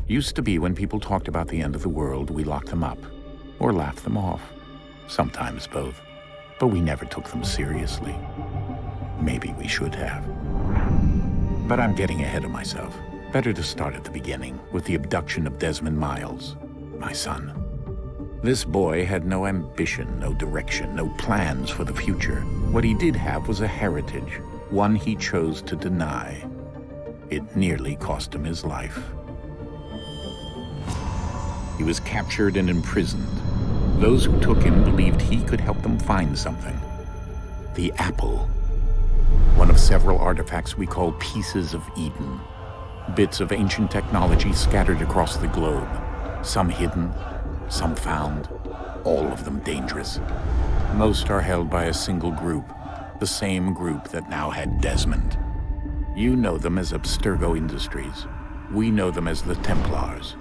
Used to be when people talked about the end of the world, we locked them up, or laughed them off. Sometimes both. But we never took them seriously. Maybe we should have. But I'm getting ahead of myself. Better to start at the beginning, with the abduction of Desmond Miles, my son. This boy had no ambition, no direction, no plans for the future. What he did have was a heritage, one he chose to deny. It nearly cost him his life. He was captured and imprisoned. Those who took him believed he could help them find something. The apple. One of several artifacts we call pieces of Eden. Bits of ancient technology scattered across the globe. Some hidden, some found, all of them dangerous. Most are held by a single group, the same group that now had Desmond. You know them as Abstergo Industries. We know them as the Templars,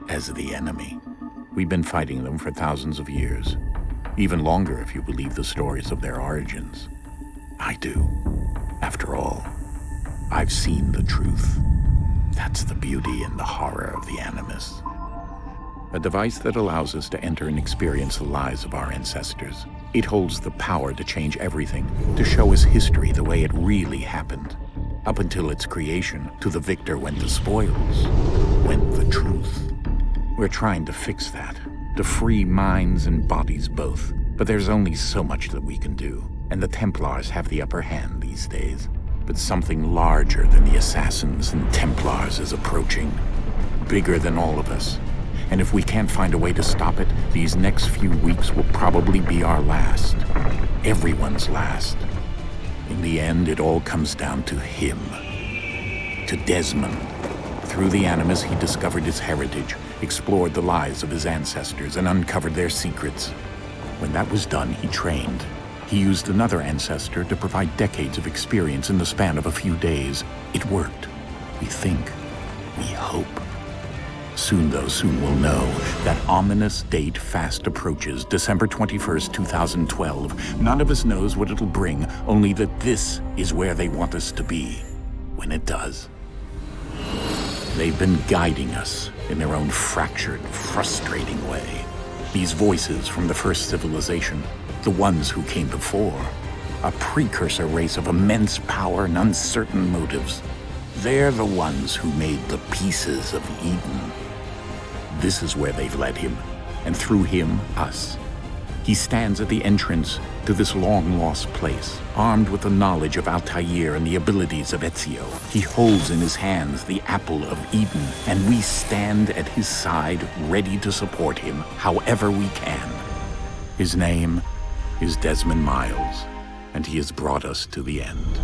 as the enemy. We've been fighting them for thousands of years, even longer if you believe the stories of their origins. I do. After all, I've seen the truth. That's the beauty and the horror of the Animus. A device that allows us to enter and experience the lives of our ancestors. It holds the power to change everything, to show us history the way it really happened. Up until its creation, to the victor went the spoils, went the truth. We're trying to fix that, to free minds and bodies both. But there's only so much that we can do, and the Templars have the upper hand these days. But something larger than the Assassins and Templars is approaching, bigger than all of us. And if we can't find a way to stop it, these next few weeks will probably be our last. Everyone's last. In the end, it all comes down to him. To Desmond. Through the Animus, he discovered his heritage, explored the lives of his ancestors, and uncovered their secrets. When that was done, he trained. He used another ancestor to provide decades of experience in the span of a few days. It worked. We think. We hope. Soon, though, soon we'll know. That ominous date fast approaches, December 21st, 2012. None of us knows what it'll bring, only that this is where they want us to be, when it does. They've been guiding us in their own fractured, frustrating way. These voices from the first civilization, the ones who came before, a precursor race of immense power and uncertain motives. They're the ones who made the pieces of Eden. This is where they've led him, and through him, us. He stands at the entrance to this long-lost place, armed with the knowledge of Altair and the abilities of Ezio. He holds in his hands the apple of Eden, and we stand at his side, ready to support him however we can. His name is Desmond Miles, and he has brought us to the end.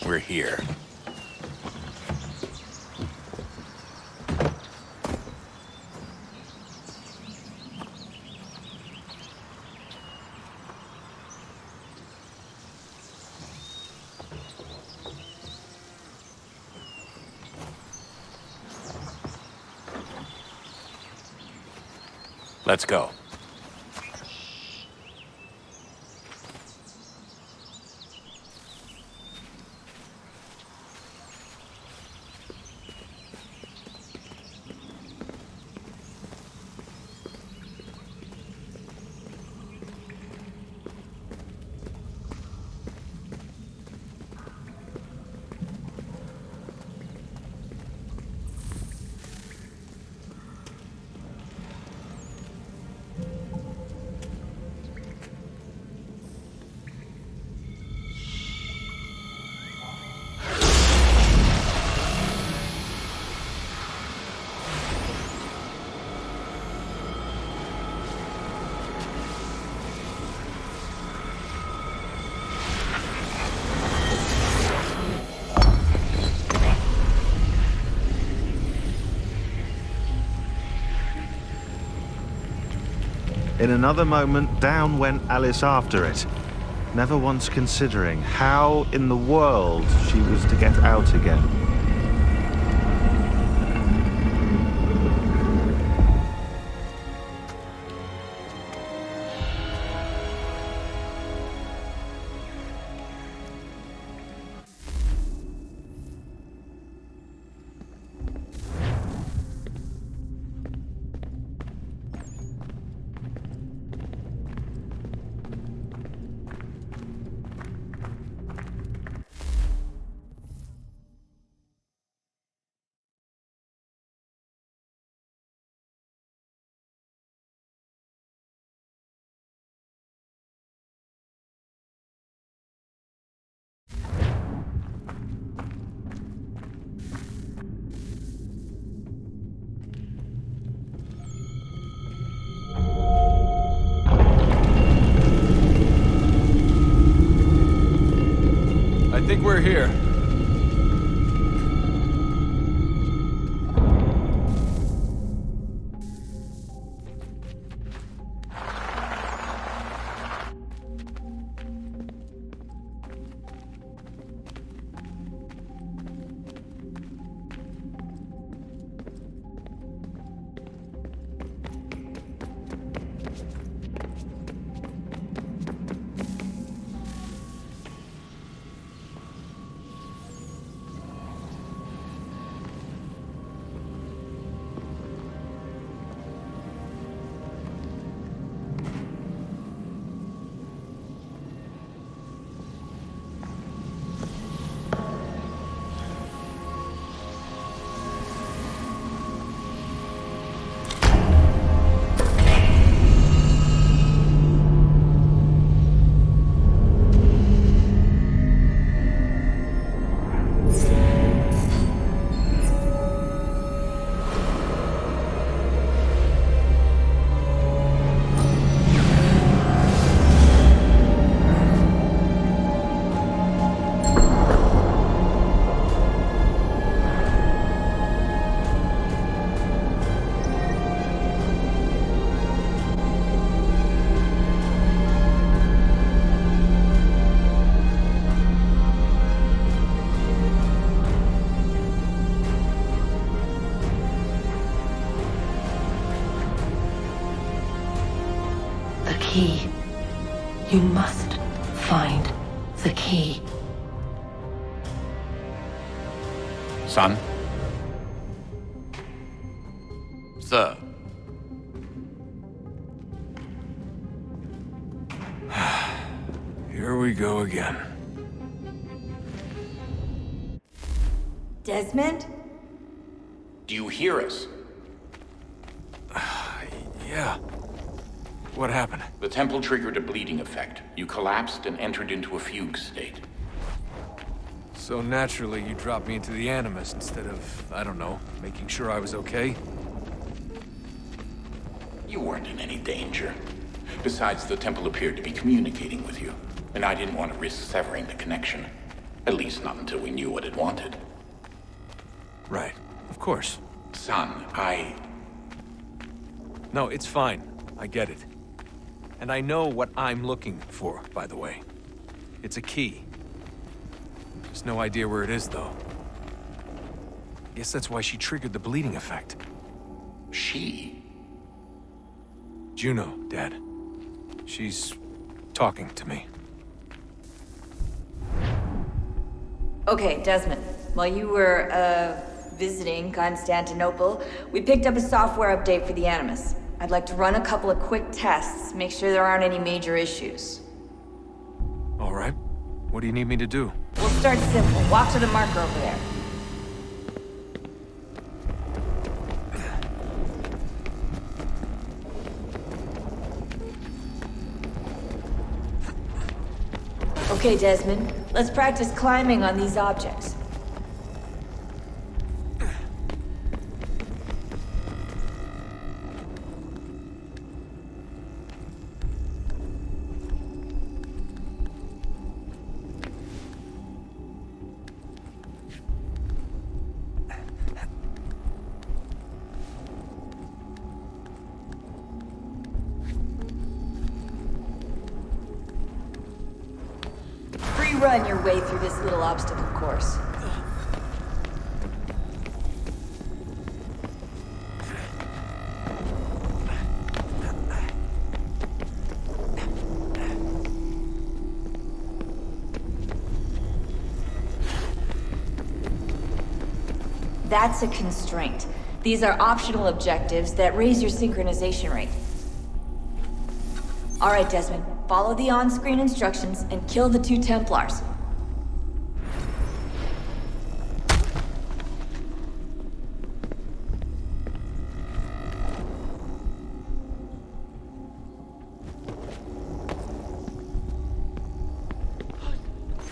We're here. Let's go. In another moment, down went Alice after it. never once considering how in the world she was to get out again. I think we're here. Key. You must find the key. Son? Sir. Here we go again. Desmond? Do you hear us? Yeah. What happened? The temple triggered a bleeding effect. You collapsed and entered into a fugue state. So naturally, you dropped me into the Animus instead of, I don't know, making sure I was okay? You weren't in any danger. Besides, the temple appeared to be communicating with you, and I didn't want to risk severing the connection. At least not until we knew what it wanted. Right. Of course. Son, No, it's fine. I get it. And I know what I'm looking for, by the way. It's a key. Just no idea where it is, though. Guess that's why she triggered the bleeding effect. She? Juno, Dad. She's talking to me. Okay, Desmond. While you were, visiting Constantinople, we picked up a software update for the Animus. I'd like to run a couple of quick tests, make sure there aren't any major issues. All right. What do you need me to do? We'll start simple. Walk to the marker over there. Okay, Desmond. Let's practice climbing on these objects. run your way through this little obstacle course. That's a constraint. These are optional objectives that raise your synchronization rate. All right, Desmond. Follow the on-screen instructions and kill the 2 Templars.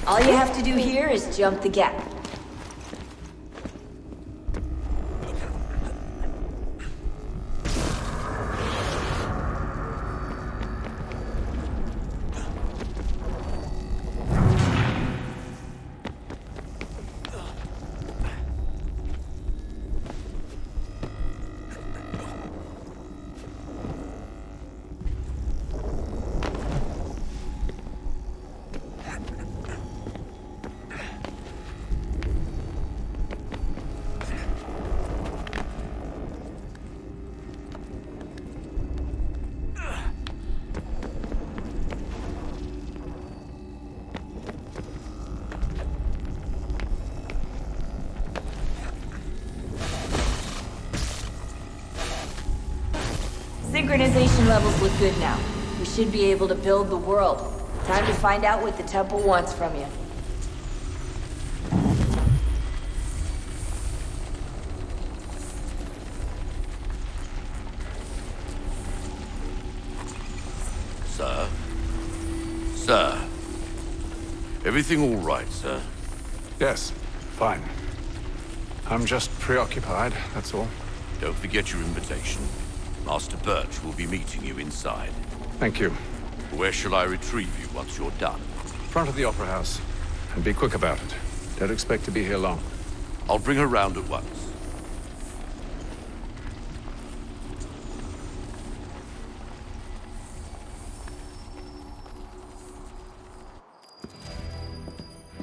All you have to do here is jump the gap. Synchronization levels look good now. We should be able to build the world. Time to find out what the temple wants from you. Sir? Sir? Everything all right, sir? Yes, fine. I'm just preoccupied, that's all. Don't forget your invitation. Master Birch will be meeting you inside. Thank you. Where shall I retrieve you once you're done? Front of the Opera House. And be quick about it. Don't expect to be here long. I'll bring her round at once.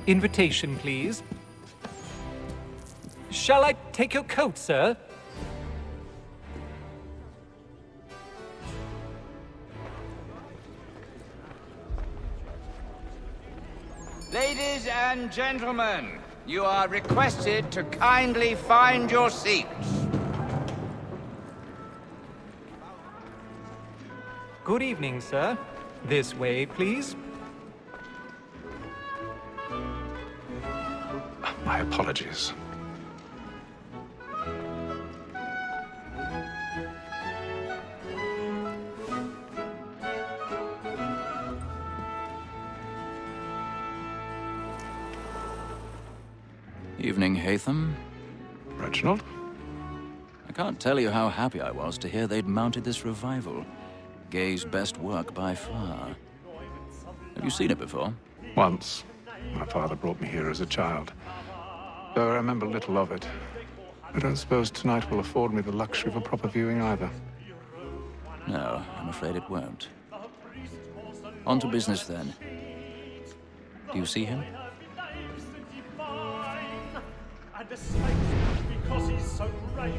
Invitation, please. Shall I take your coat, sir? Ladies and gentlemen, you are requested to kindly find your seats. Good evening, sir. This way, please. My apologies. Evening, Hatham. Reginald? I can't tell you how happy I was to hear they'd mounted this revival. Gay's best work by far. Have you seen it before? Once. My father brought me here as a child. Though I remember little of it. I don't suppose tonight will afford me the luxury of a proper viewing either. No, I'm afraid it won't. On to business, then. Do you see him? Because he's so great,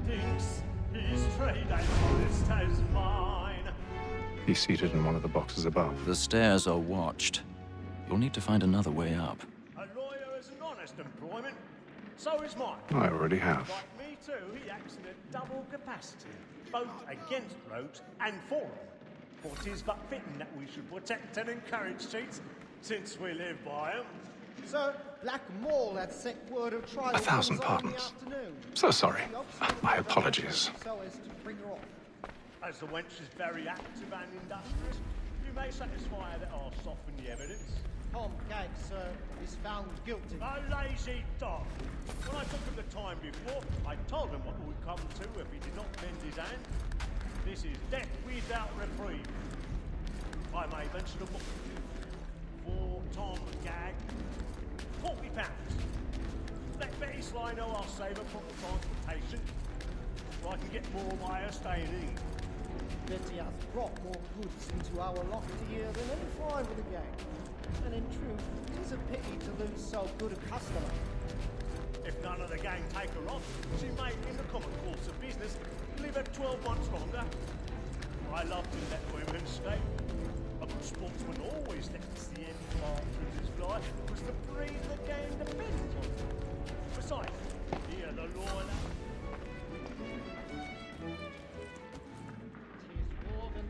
thinks his trade ain't honest as mine. He's seated in one of the boxes above. The stairs are watched. You'll need to find another way up. A lawyer is an honest employment, so is mine. I already have. Like me too, he acts in a double capacity, both against roads and for them. For 'tis but fitting that we should protect and encourage cheats, since we live by them. Sir, Black Maul had sent word of trial. 1,000 pardons. So sorry. My apologies. So as to bring her off. As the wench is very active and industrious, you may satisfy her that I'll soften the evidence. Tom Gag, sir, is found guilty. A lazy dog. When I took him the time before, I told him what would come to if he did not bend his hand. This is death without reprieve. I may mention a book. For Tom Gag, £40. Let Betty Sly know I'll save her proper transportation, so I can get more by her staying in. Betty has brought more goods into our loft here than any five of the gang. And in truth, it is a pity to lose so good a customer. If none of the gang take her on, she may, in the common course of business, live her 12 months longer. I love to let women stay. A good sportsman always lets the end partridges fly, because the breed the game depends on. Besides, hear the law and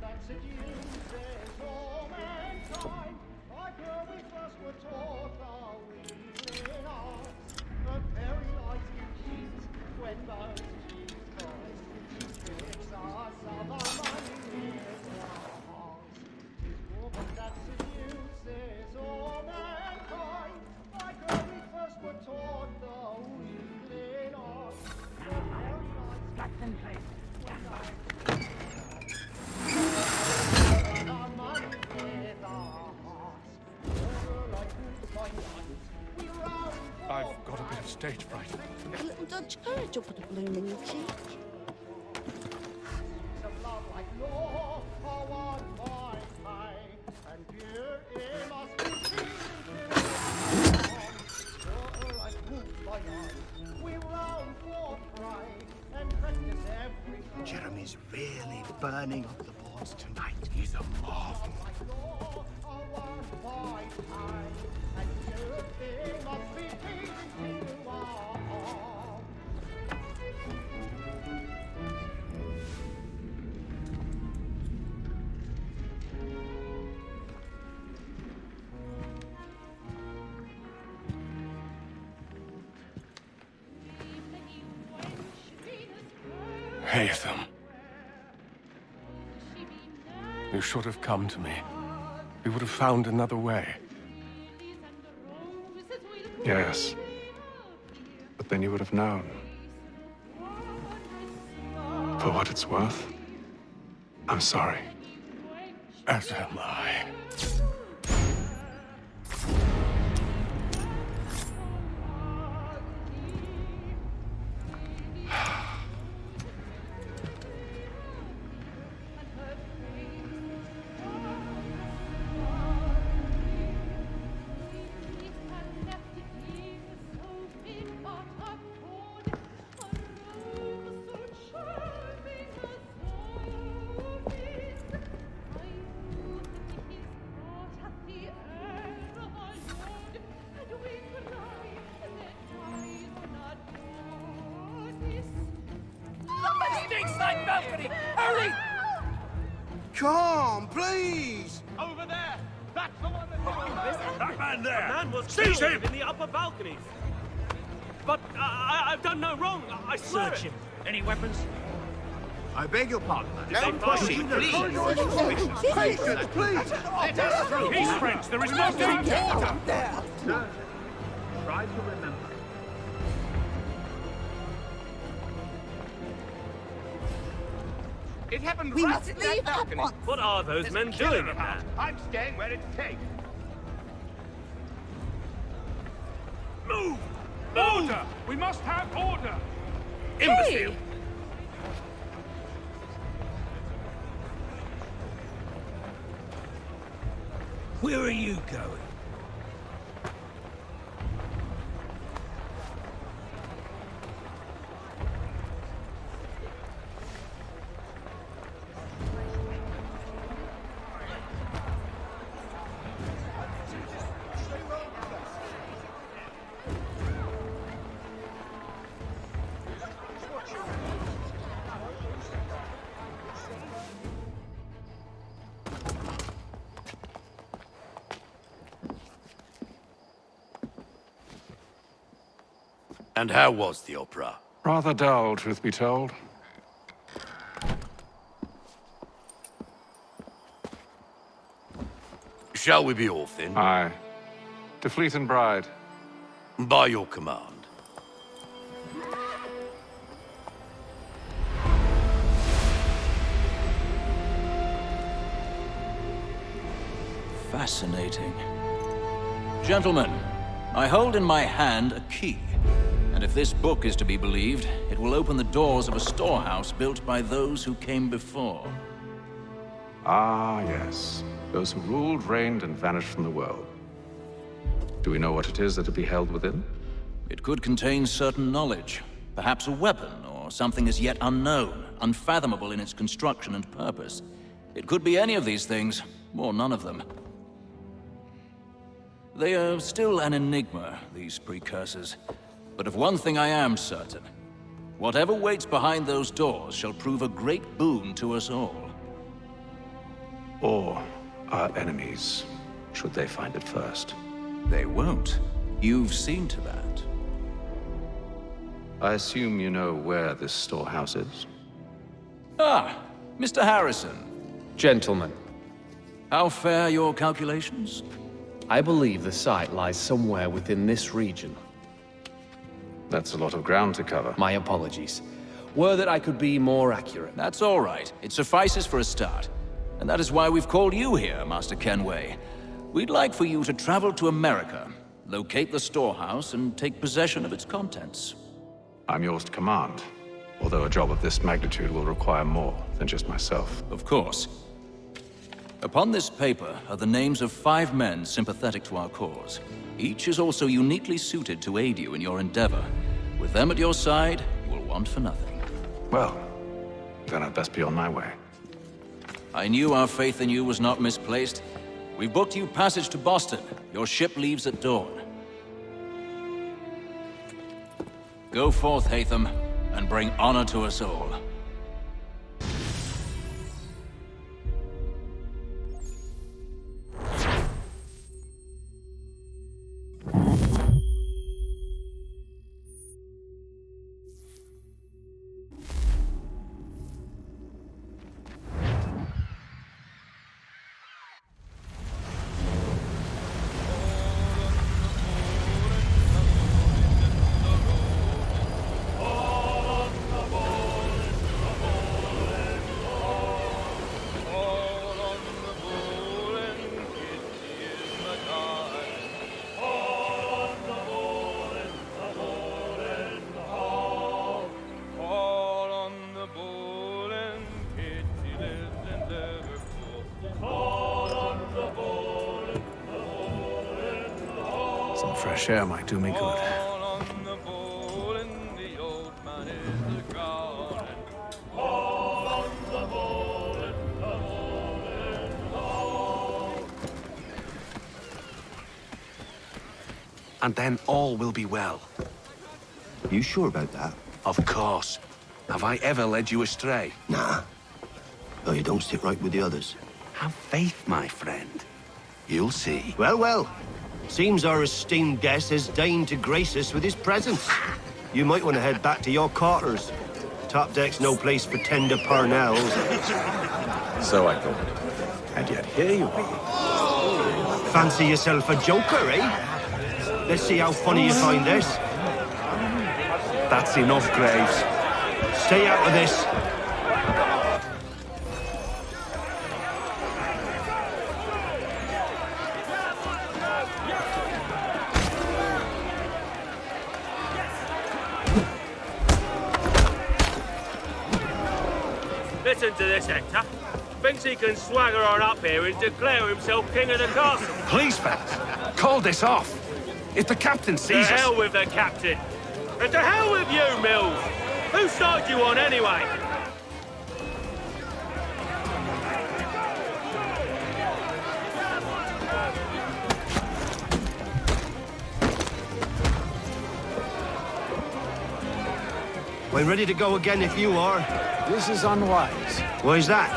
That seduces all mankind, like her we first were taught our weaving arts. The very light you cheat when most she cries. She tricks us of our money with our hearts. 'Tis woman that seduces all mankind, like her we first were taught the weaving arts. The very light you cheat when most I've got a bit of stage fright. A little Dutch courage will put a bloom in your cheek. Jeremy's really burning up the boards tonight. He's a marvel. Haytham. You should have come to me. We would have found another way. Yes. But then you would have known. For what it's worth, I'm sorry. As am I. Hurry! Come, please! over there! That's the one That man there! The man was Seize killed him! in the upper balcony. But I've done no wrong. I swear Search it. him. Any weapons? I beg your pardon. Don't proceed, please. Patience, please! Let us through. Peace, friends! There is no danger! Sir, try to remember. It happened We right must in leave that at balcony. once. What are those men doing in there? I'm staying where it's safe. Move! Order! We must have order! Imbecile! Where are you going? And how was the opera? Rather dull, truth be told. Shall we be off then? Aye. To Fleet and Bride. By your command. Fascinating. Gentlemen, I hold in my hand a key. And if this book is to be believed, it will open the doors of a storehouse built by those who came before. Ah, yes. Those who ruled, reigned, and vanished from the world. Do we know what it is that would be held within? It could contain certain knowledge. Perhaps a weapon, or something as yet unknown, unfathomable in its construction and purpose. It could be any of these things, or none of them. They are still an enigma, these precursors. But of one thing I am certain. Whatever waits behind those doors shall prove a great boon to us all. Or our enemies, should they find it first. They won't. You've seen to that. I assume you know where this storehouse is? Ah, Mr. Harrison. Gentlemen, How fare your calculations? I believe the site lies somewhere within this region. That's a lot of ground to cover. My apologies. Were that I could be more accurate. That's all right. It suffices for a start. And that is why we've called you here, Master Kenway. We'd like for you to travel to America, locate the storehouse, and take possession of its contents. I'm yours to command, although a job of this magnitude will require more than just myself. Of course. Upon this paper are the names of 5 men sympathetic to our cause. Each is also uniquely suited to aid you in your endeavor. With them at your side, you will want for nothing. Well, then I'd best be on my way. I knew our faith in you was not misplaced. We've booked you passage to Boston. Your ship leaves at dawn. Go forth, Hatham, and bring honor to us all. Some fresh air might do me good. And then all will be well. You sure about that? Of course. Have I ever led you astray? Nah. Oh, you don't sit right with the others. Have faith, my friend. You'll see. Well, well. Seems our esteemed guest has deigned to grace us with his presence. You might want to head back to your quarters. Top deck's no place for tender parnells. So I thought. And yet here you are. Fancy yourself a joker, eh? Let's see how funny you find this. That's enough, Graves. Stay out of this. Listen to this, Hector. Thinks he can swagger on up here and declare himself king of the castle. Please, fellas, call this off. If the captain sees us... To hell with the captain. And to hell with you, Mills. Whose side you on, anyway? I'm ready to go again if you are. This is unwise. Why's that?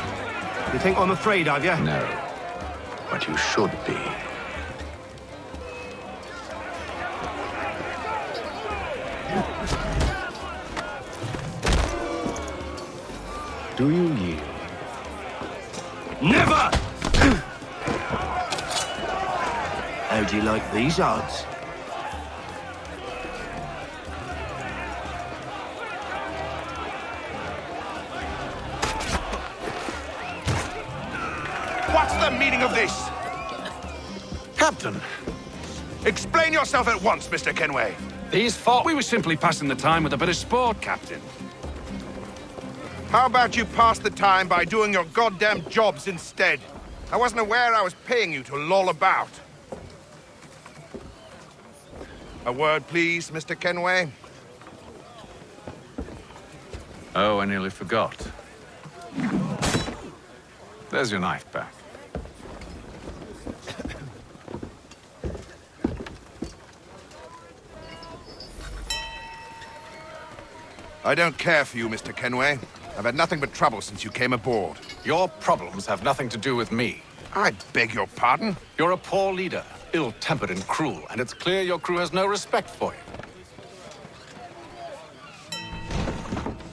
You think I'm afraid of you? No. But you should be. Do you yield? Never! How do you like these odds? What's the meaning of this? Captain, explain yourself at once, Mr. Kenway. These thought we were simply passing the time with a bit of sport, Captain. How about you pass the time by doing your goddamn jobs instead? I wasn't aware I was paying you to loll about. A word, please, Mr. Kenway. Oh, I nearly forgot. There's your knife back. I don't care for you, Mr. Kenway. I've had nothing but trouble since you came aboard. Your problems have nothing to do with me. I beg your pardon? You're a poor leader, ill-tempered and cruel, and it's clear your crew has no respect for you.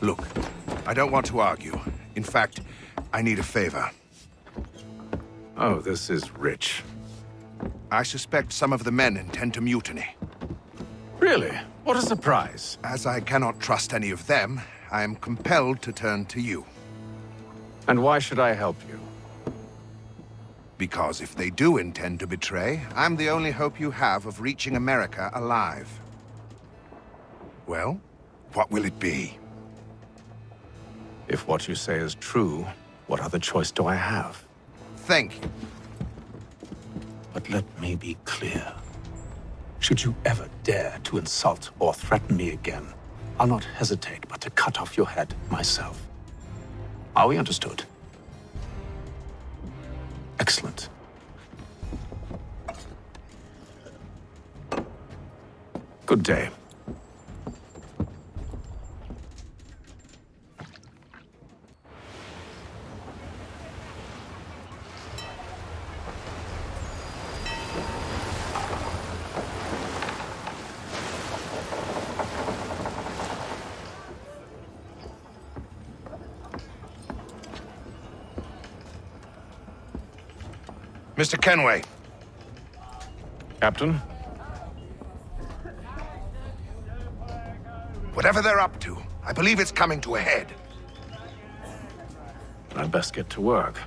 Look, I don't want to argue. In fact, I need a favor. Oh, this is rich. I suspect some of the men intend to mutiny. Really? What a surprise. As I cannot trust any of them, I am compelled to turn to you. And why should I help you? Because if they do intend to betray, I'm the only hope you have of reaching America alive. Well, what will it be? If what you say is true, what other choice do I have? Thank you. But let me be clear. Should you ever dare to insult or threaten me again, I'll not hesitate but to cut off your head myself. Are we understood? Excellent. Good day. Mr. Kenway. Captain? Whatever they're up to, I believe it's coming to a head. I'd best get to work.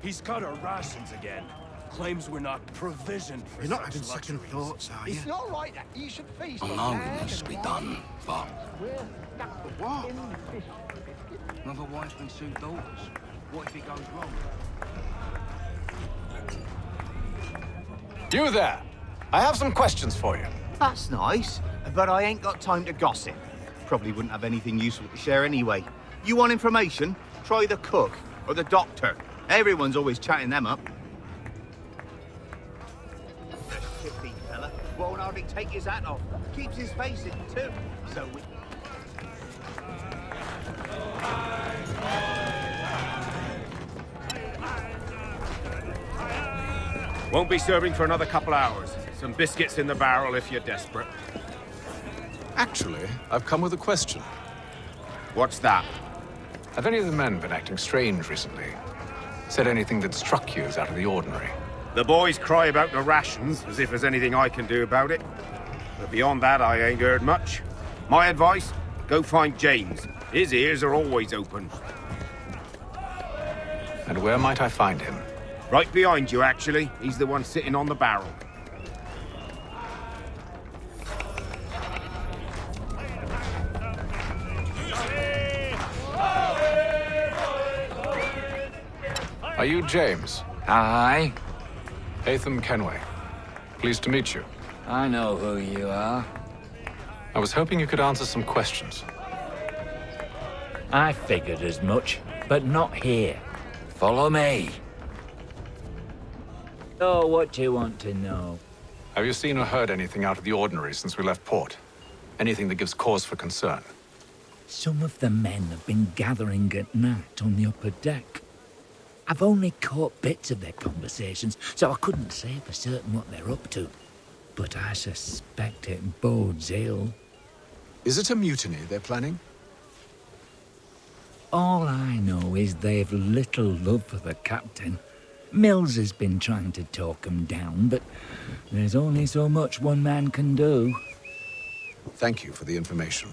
He's cut our rations again. Claims we're not provisioned for You're not having such second luxuries. thoughts, are you? It's not right that you should feast I know it must be done, but What? another wife and two daughters. What if it goes wrong? You there! I have some questions for you. That's nice, but I ain't got time to gossip. Probably wouldn't have anything useful to share anyway. You want information? Try the cook or the doctor. Everyone's always chatting them up. Chippy fella won't hardly take his hat off. Keeps his face in too. So we... Won't be serving for another couple hours. Some biscuits in the barrel if you're desperate. Actually, I've come with a question. What's that? Have any of the men been acting strange recently? Said anything that struck you as out of the ordinary? The boys cry about the rations, as if there's anything I can do about it. But beyond that, I ain't heard much. My advice, go find James. His ears are always open. And where might I find him? Right behind you, actually. He's the one sitting on the barrel. Are you James? Aye. Hatham Kenway. Pleased to meet you. I know who you are. I was hoping you could answer some questions. I figured as much, but not here. Follow me. Oh, what do you want to know? Have you seen or heard anything out of the ordinary since we left port? Anything that gives cause for concern? Some of the men have been gathering at night on the upper deck. I've only caught bits of their conversations, so I couldn't say for certain what they're up to. But I suspect it bodes ill. Is it a mutiny they're planning? All I know is they've little love for the captain. Mills has been trying to talk 'em down, but there's only so much one man can do. Thank you for the information.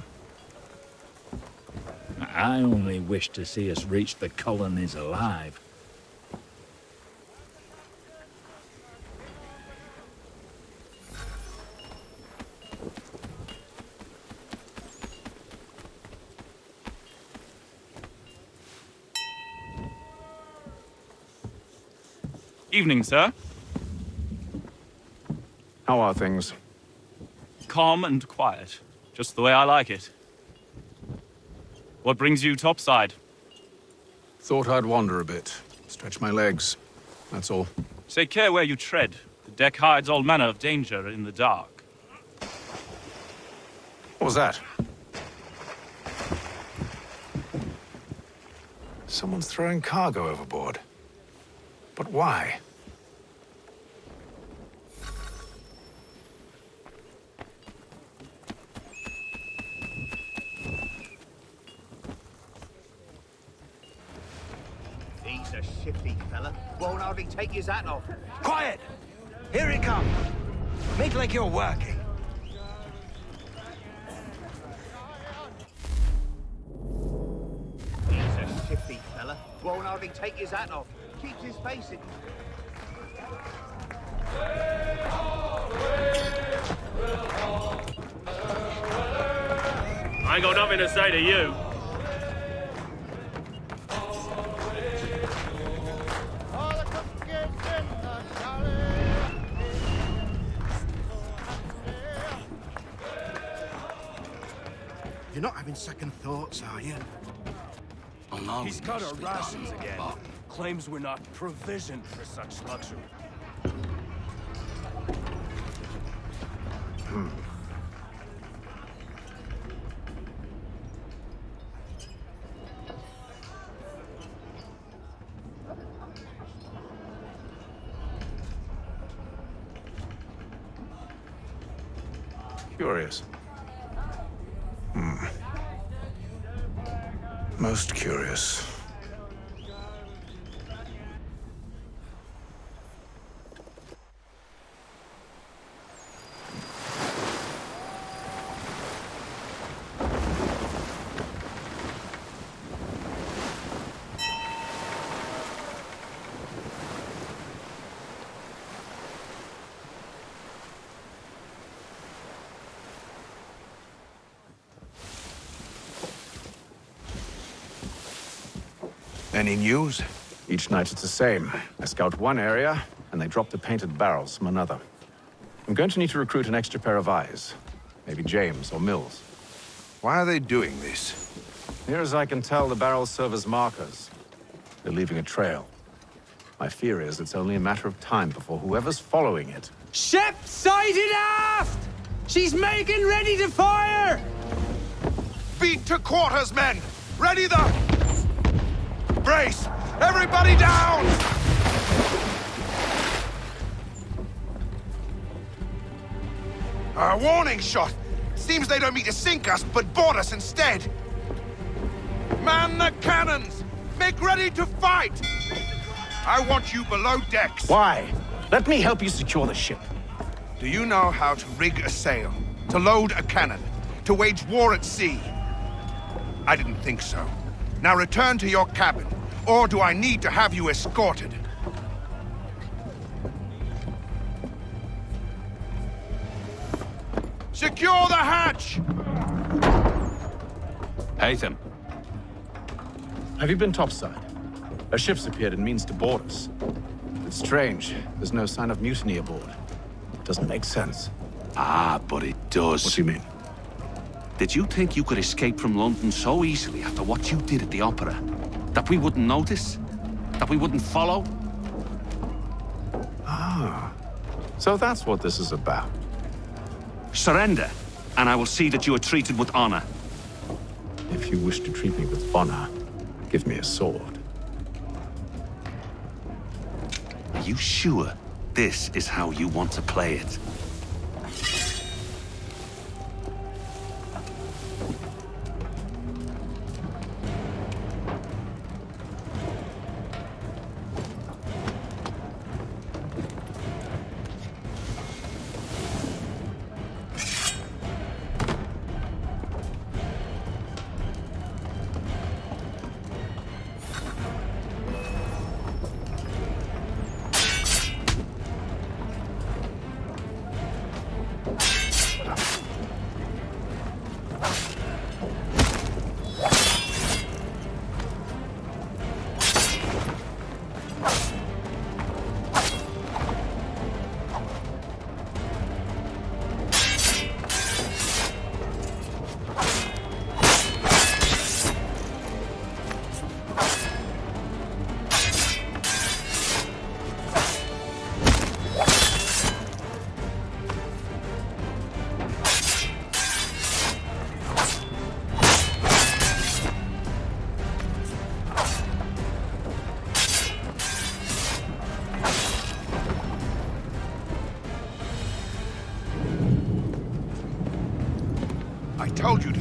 I only wish to see us reach the colonies alive. Evening, sir. How are things? Calm and quiet. Just the way I like it. What brings you topside? Thought I'd wander a bit. Stretch my legs. That's all. Take care where you tread. The deck hides all manner of danger in the dark. What was that? Someone's throwing cargo overboard. But why? He's a shifty fella. Won't hardly take his hat off. Quiet! Here he comes. Make like you're working. He's a shifty fella. Won't hardly take his hat off. Keeps his face in. I ain't got nothing to say to you. You're not having second thoughts, are you? Oh, no. He's cut our rations again. Claims we're not provisioned for such luxury. Curious. Most curious. Any news? Each night it's the same. I scout one area, and they drop the painted barrels from another. I'm going to need to recruit an extra pair of eyes. Maybe James or Mills. Why are they doing this? Near as I can tell, the barrels serve as markers. They're leaving a trail. My fear is it's only a matter of time before whoever's following it... Ship sighted aft! She's making ready to fire! Beat to quarters, men! Ready the... Brace! Everybody down! A warning shot! Seems they don't mean to sink us, but board us instead! Man the cannons! Make ready to fight! I want you below decks. Why? Let me help you secure the ship. Do you know how to rig a sail? To load a cannon? To wage war at sea? I didn't think so. Now return to your cabin, or do I need to have you escorted? Secure the hatch! Haytham. Have you been topside? A ship's appeared and means to board us. It's strange. There's no sign of mutiny aboard. It doesn't make sense. Ah, but it does. What do you mean? Did you think you could escape from London so easily after what you did at the opera? That we wouldn't notice? That we wouldn't follow? Ah. So that's what this is about. Surrender, and I will see that you are treated with honor. If you wish to treat me with honor, give me a sword. Are you sure this is how you want to play it?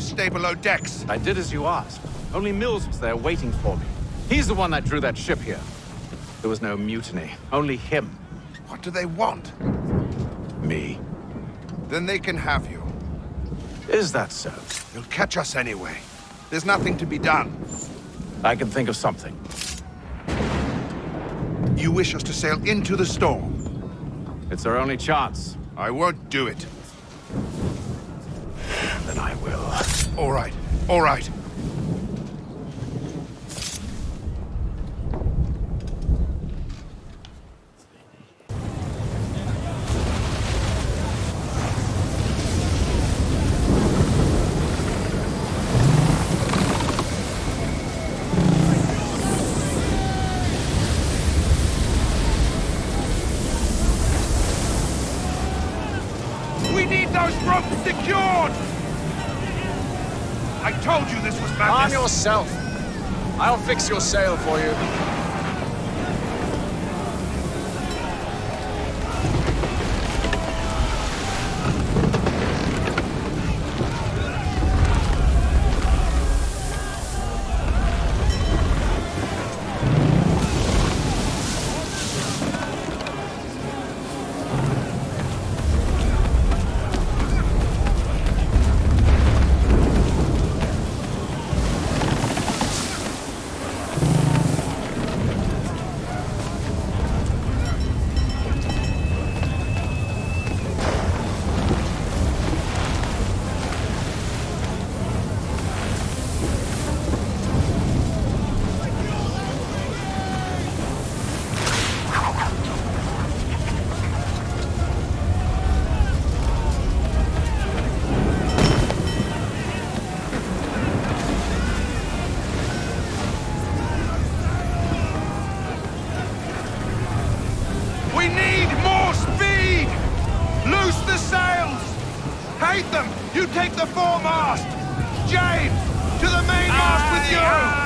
stay below decks. I did as you asked. Only Mills was there waiting for me. He's the one that drew that ship here. There was no mutiny, only him. What do they want? Me. Then they can have you. Is that so? They'll catch us anyway. There's nothing to be done. I can think of something. You wish us to sail into the storm? It's our only chance. I won't do it. Then I will. All right, all right. We need those ropes secured! I told you this was madness! Arm yourself! I'll fix your sail for you. We need more speed! Loose the sails! Hate them! You take the foremast! James! To the mainmast with you!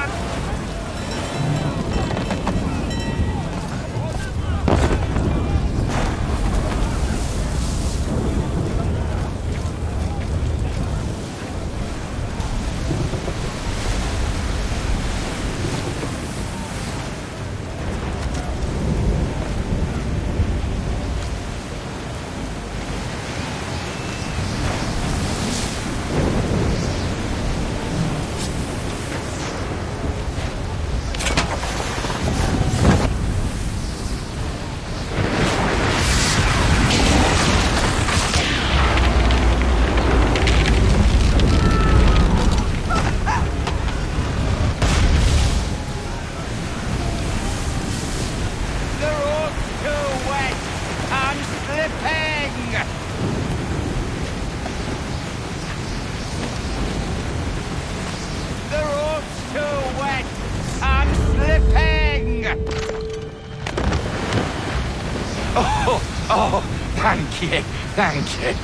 Oh, thank you, thank you.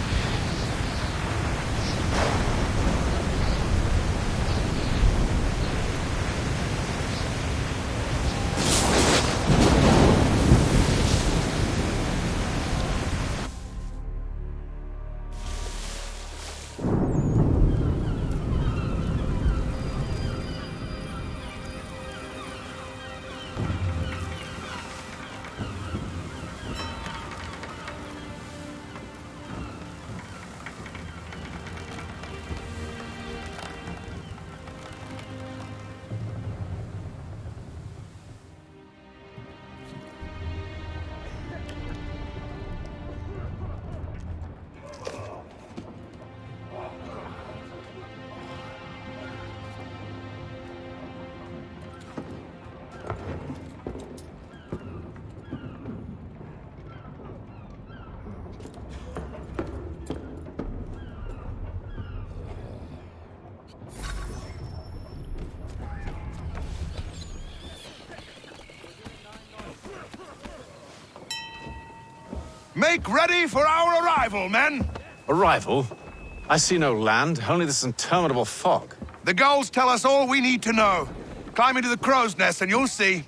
Make ready for our arrival, men! Arrival? I see no land, only this interminable fog. The gulls tell us all we need to know. Climb into the crow's nest and you'll see.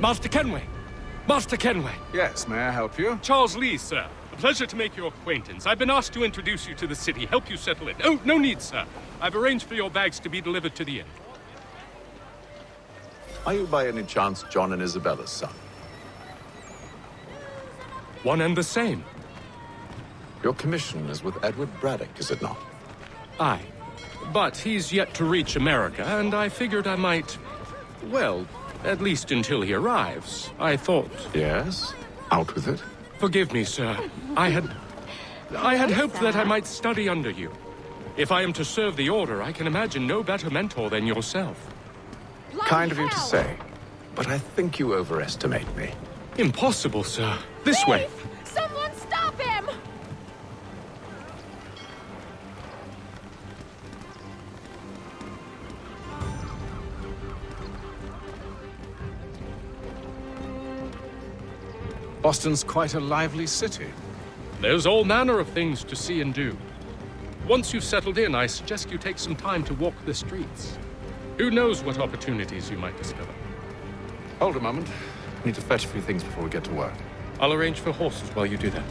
Master Kenway! Master Kenway! Yes, may I help you? Charles Lee, sir. A pleasure to make your acquaintance. I've been asked to introduce you to the city, help you settle it. Oh, no need, sir. I've arranged for your bags to be delivered to the inn. Are you by any chance John and Isabella's son? One and the same. Your commission is with Edward Braddock, is it not? Aye. But he's yet to reach America, and I figured I might... Well, at least until he arrives, I thought... Yes? Out with it. Forgive me, sir. I had hoped that I might study under you. If I am to serve the Order, I can imagine no better mentor than yourself. Kind of you to say, but I think you overestimate me. Impossible, sir. This way. Someone stop him! Boston's quite a lively city. There's all manner of things to see and do. Once you've settled in, I suggest you take some time to walk the streets. Who knows what opportunities you might discover. Hold a moment. I need to fetch a few things before we get to work. I'll arrange for horses while you do that.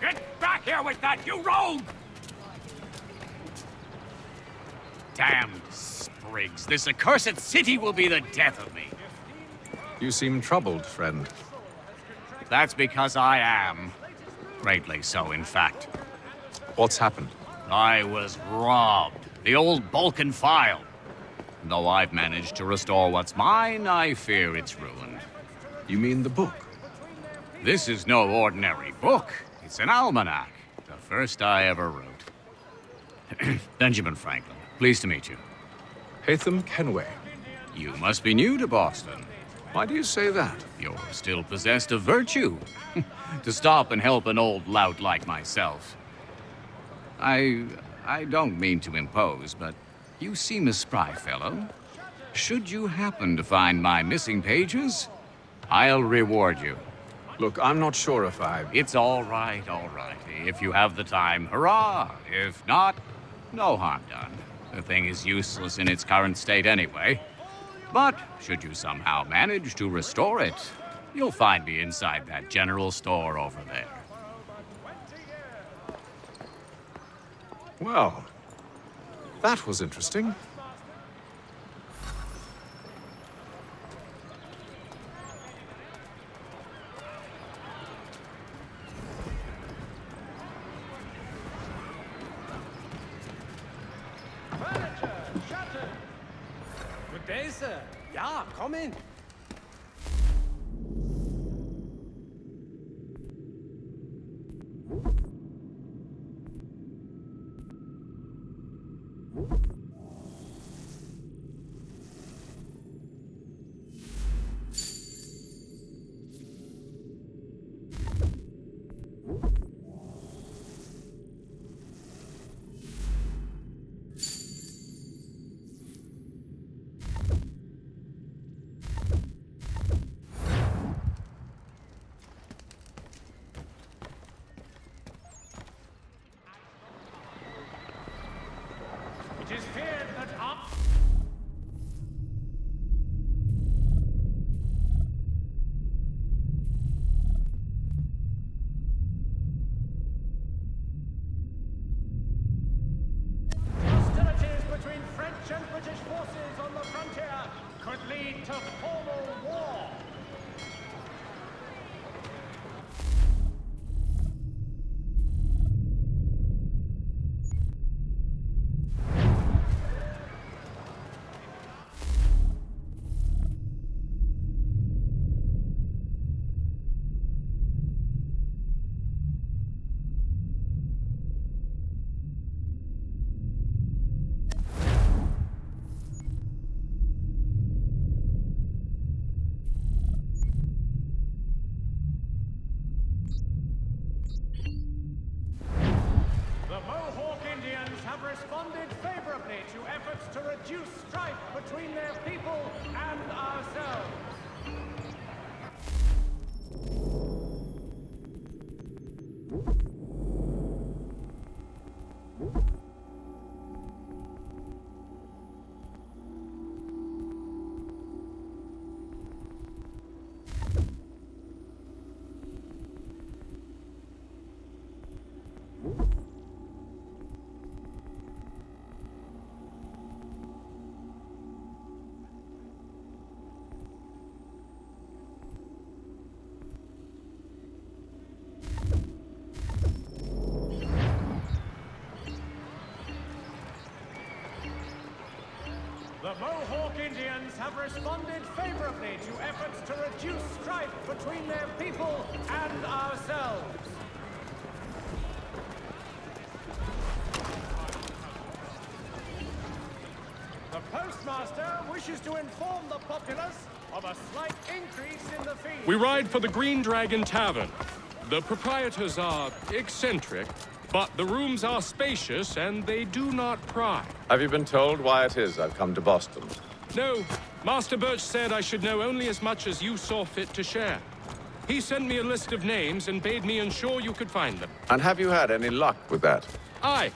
Get back here with that, you rogue! Damned sprigs. This accursed city will be the death of me. You seem troubled, friend. That's because I am. Greatly so, in fact. What's happened? I was robbed. The old Balkan file. Though I've managed to restore what's mine, I fear it's ruined. You mean the book? This is no ordinary book. It's an almanac. The first I ever wrote. Benjamin Franklin. Pleased to meet you. Hatham Kenway. You must be new to Boston. Why do you say that? You're still possessed of virtue. To stop and help an old lout like myself. I don't mean to impose, but you seem a spry fellow. Should you happen to find my missing pages, I'll reward you. Look, I'm not sure if I... It's all right, all right. If you have the time, hurrah! If not, no harm done. The thing is useless in its current state anyway. But should you somehow manage to restore it, you'll find me inside that general store over there. Well, that was interesting. Good day, sir. Yeah, come in. It is feared that hostilities between French and British forces on the frontier could lead to formal war. have responded favorably to efforts to reduce strife between their people and ourselves. The Mohawk Indians have responded favorably to efforts to reduce strife between their people and ourselves. The Postmaster wishes to inform the populace of a slight increase in the fee. We ride for the Green Dragon Tavern. The proprietors are eccentric, but the rooms are spacious and they do not pry. Have you been told why it is I've come to Boston? No, Master Birch said I should know only as much as you saw fit to share. He sent me a list of names and bade me ensure you could find them. And have you had any luck with that? Aye.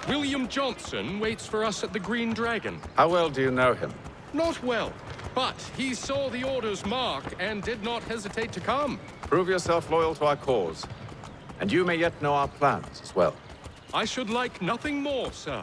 William Johnson waits for us at the Green Dragon. How well do you know him? Not well, but he saw the order's mark and did not hesitate to come. Prove yourself loyal to our cause. And you may yet know our plans as well. I should like nothing more, sir.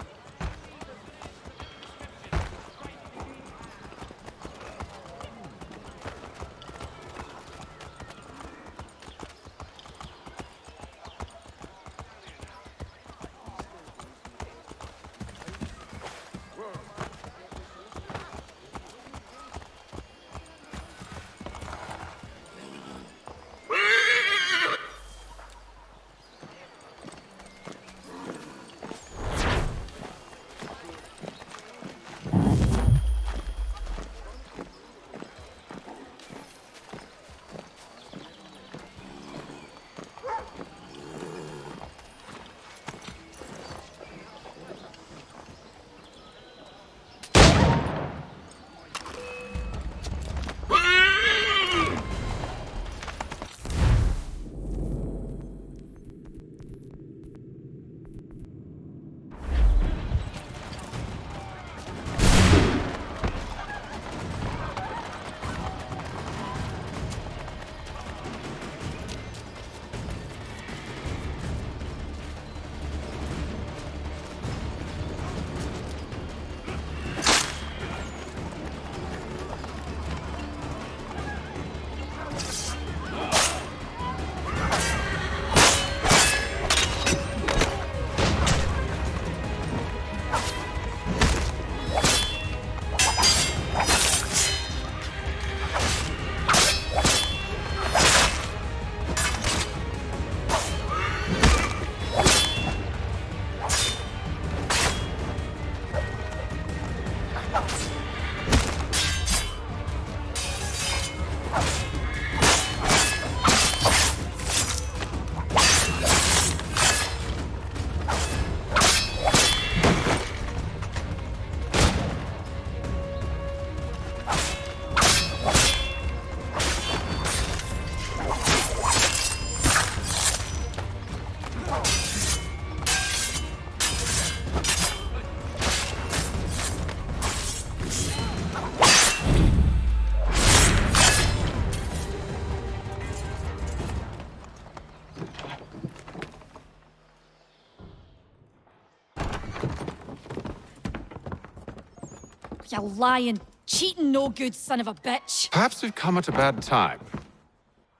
You lying, cheating, no good son of a bitch. Perhaps we've come at a bad time.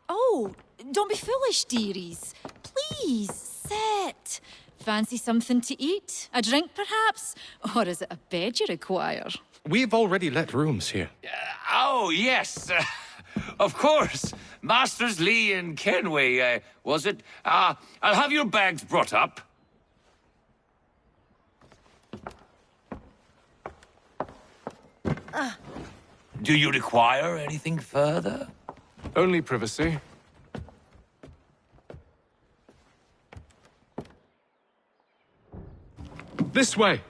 Oh, don't be foolish, dearies. Please, sit. Fancy something to eat? A drink, perhaps? Or is it a bed you require? We've already let rooms here. Oh, yes. Of course. Masters Lee and Kenway, was it? I'll have your bags brought up. Do you require anything further? Only privacy. This way!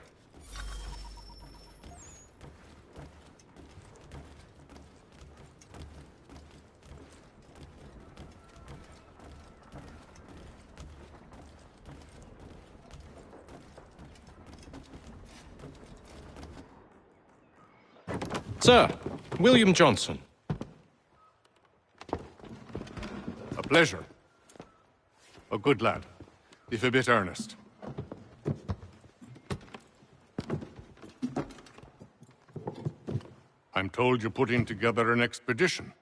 Sir, William Johnson. A pleasure. A good lad, if a bit earnest. I'm told you're putting together an expedition.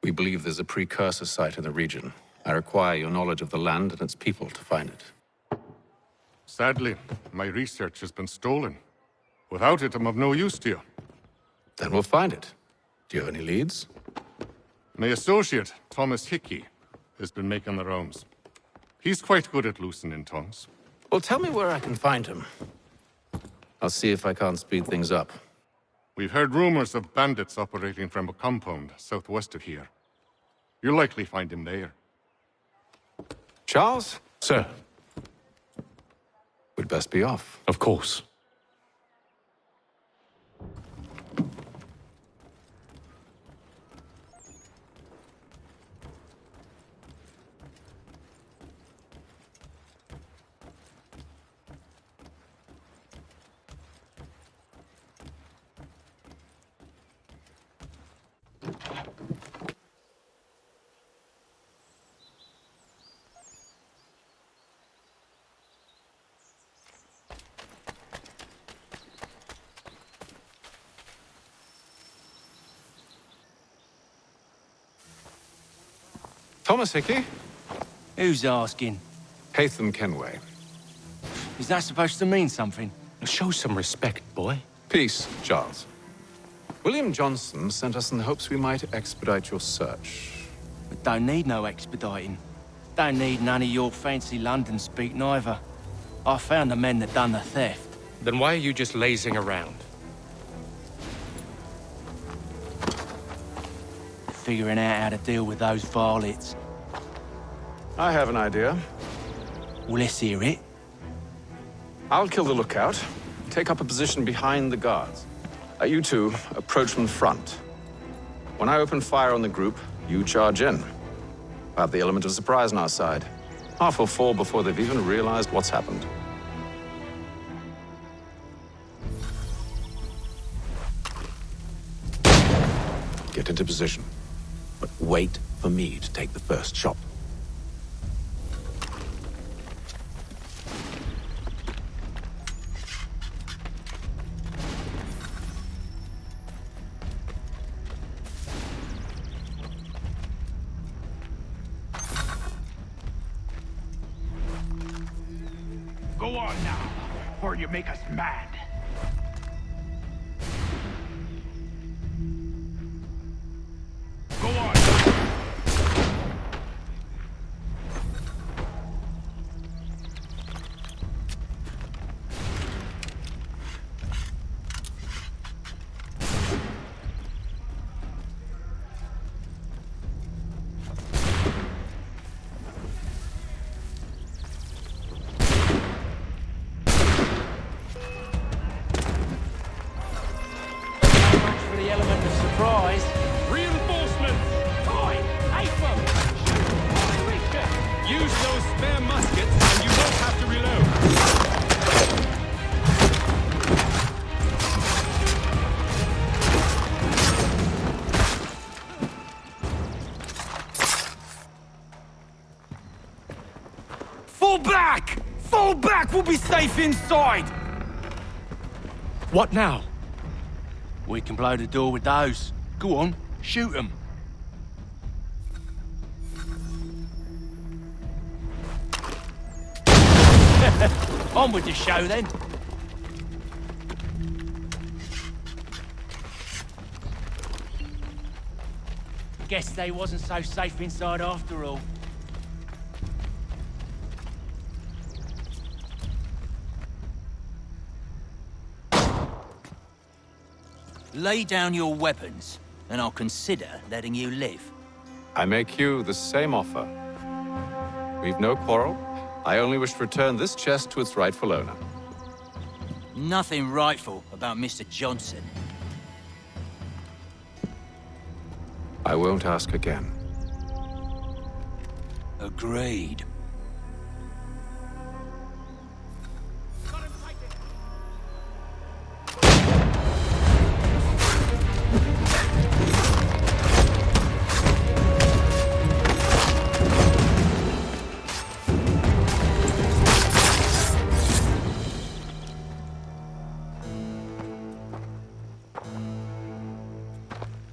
We believe there's a precursor site in the region. I require your knowledge of the land and its people to find it. Sadly, my research has been stolen. Without it, I'm of no use to you. Then we'll find it. Do you have any leads? My associate, Thomas Hickey, has been making the rounds. He's quite good at loosening tongues. Well, tell me where I can find him. I'll see if I can't speed things up. We've heard rumors of bandits operating from a compound southwest of here. You'll likely find him there. Charles? Sir. We'd best be off. Of course. Thomas Hickey? Who's asking? Haytham Kenway. Is that supposed to mean something? Show some respect, boy. Peace, Charles. William Johnson sent us in the hopes we might expedite your search. But don't need no expediting. Don't need none of your fancy London speak neither. I found the men that done the theft. Then why are you just lazing around? Figuring out how to deal with those varlets. I have an idea. Well, let's hear it. I'll kill the lookout, take up a position behind the guards. You two approach from the front. When I open fire on the group, you charge in. I have the element of surprise on our side. Half will fall before they've even realized what's happened. Get into position, but wait for me to take the first shot. Go on now, or you make us mad. Go on. For the element of surprise. Reinforcements! Oi! Haytham! Use those spare muskets and you won't have to reload. Fall back! Fall back! We'll be safe inside! What now? We can blow the door with those. Go on, shoot them. On with the show, then. Guess they wasn't so safe inside after all. Lay down your weapons, and I'll consider letting you live. I make you the same offer. We've no quarrel. I only wish to return this chest to its rightful owner. Nothing rightful about Mr. Johnson. I won't ask again. Agreed.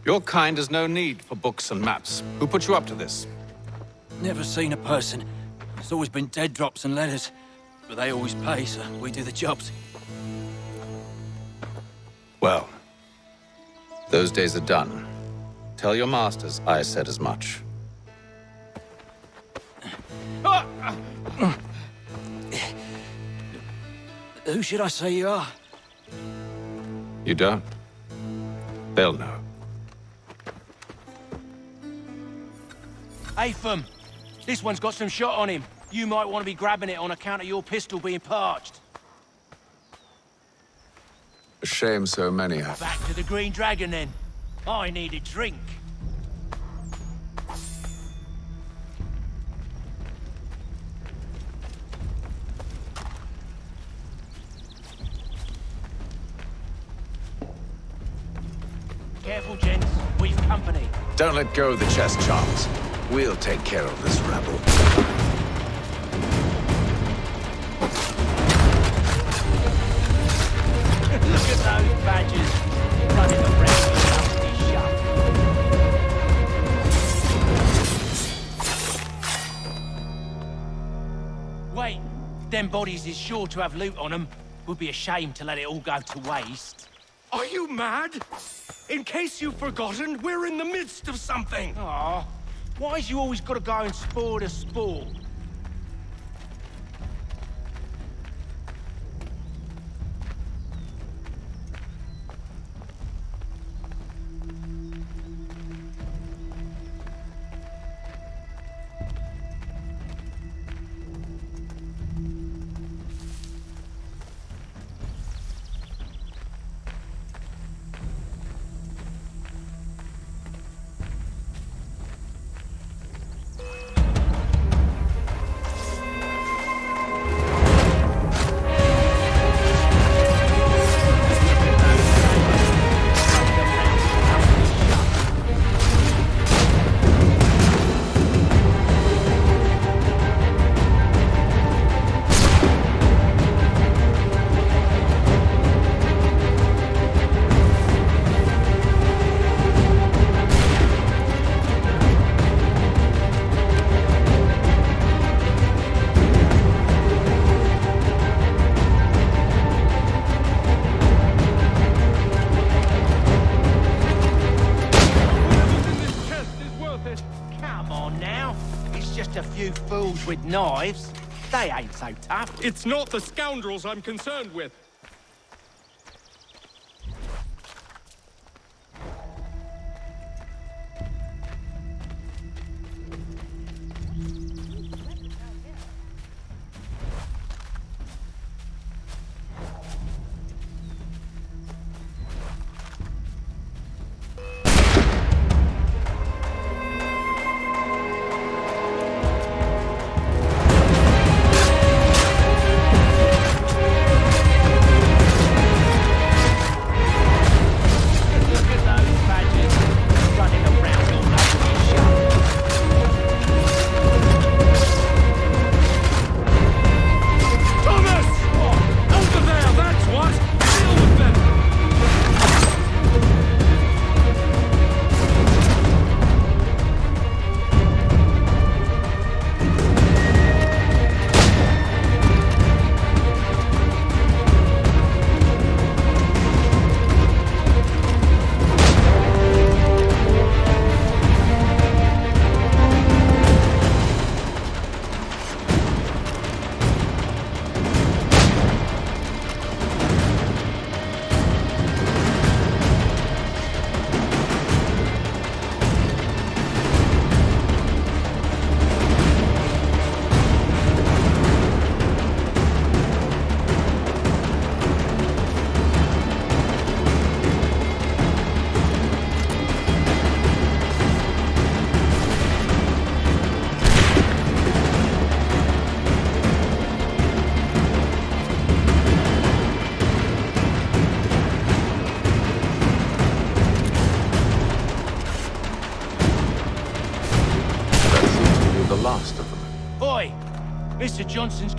Your kind has no need for books and maps. Who put you up to this? Never seen a person. It's always been dead drops and letters. But they always pay, so we do the jobs. Well, those days are done. Tell your masters I said as much. Who should I say you are? You don't? They'll know. Atham, this one's got some shot on him. You might want to be grabbing it on account of your pistol being parched. A shame so many have. Back to the Green Dragon, then. I need a drink. Careful, gents. We've company. Don't let go of the chest, Charles. We'll take care of this rabble. Look at those badgers running around with shop. Wait, them bodies is sure to have loot on them. Would be a shame to let it all go to waste. Are you mad? In case you've forgotten, we're in the midst of something. Aw, why's you always got to go and spoil the sport? With knives, they ain't so tough. It's not the scoundrels I'm concerned with.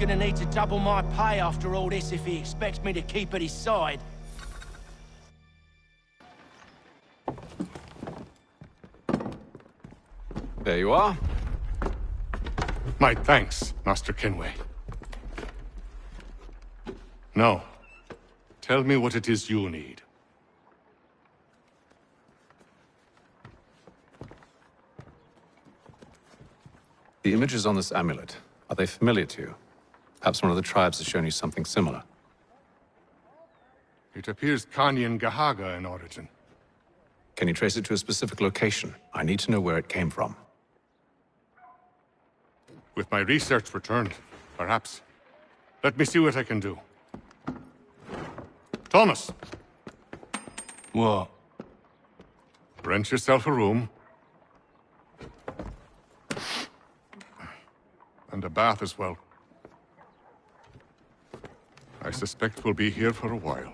gonna need to double my pay after all this if he expects me to keep at his side. There you are. My thanks, Master Kenway. Now, tell me what it is you need. The images on this amulet, are they familiar to you? Perhaps one of the tribes has shown you something similar. It appears Kanyan Gahaga in origin. Can you trace it to a specific location? I need to know where it came from. With my research returned, perhaps. Let me see what I can do. Thomas! What? Rent yourself a room. And a bath as well. I suspect we'll be here for a while.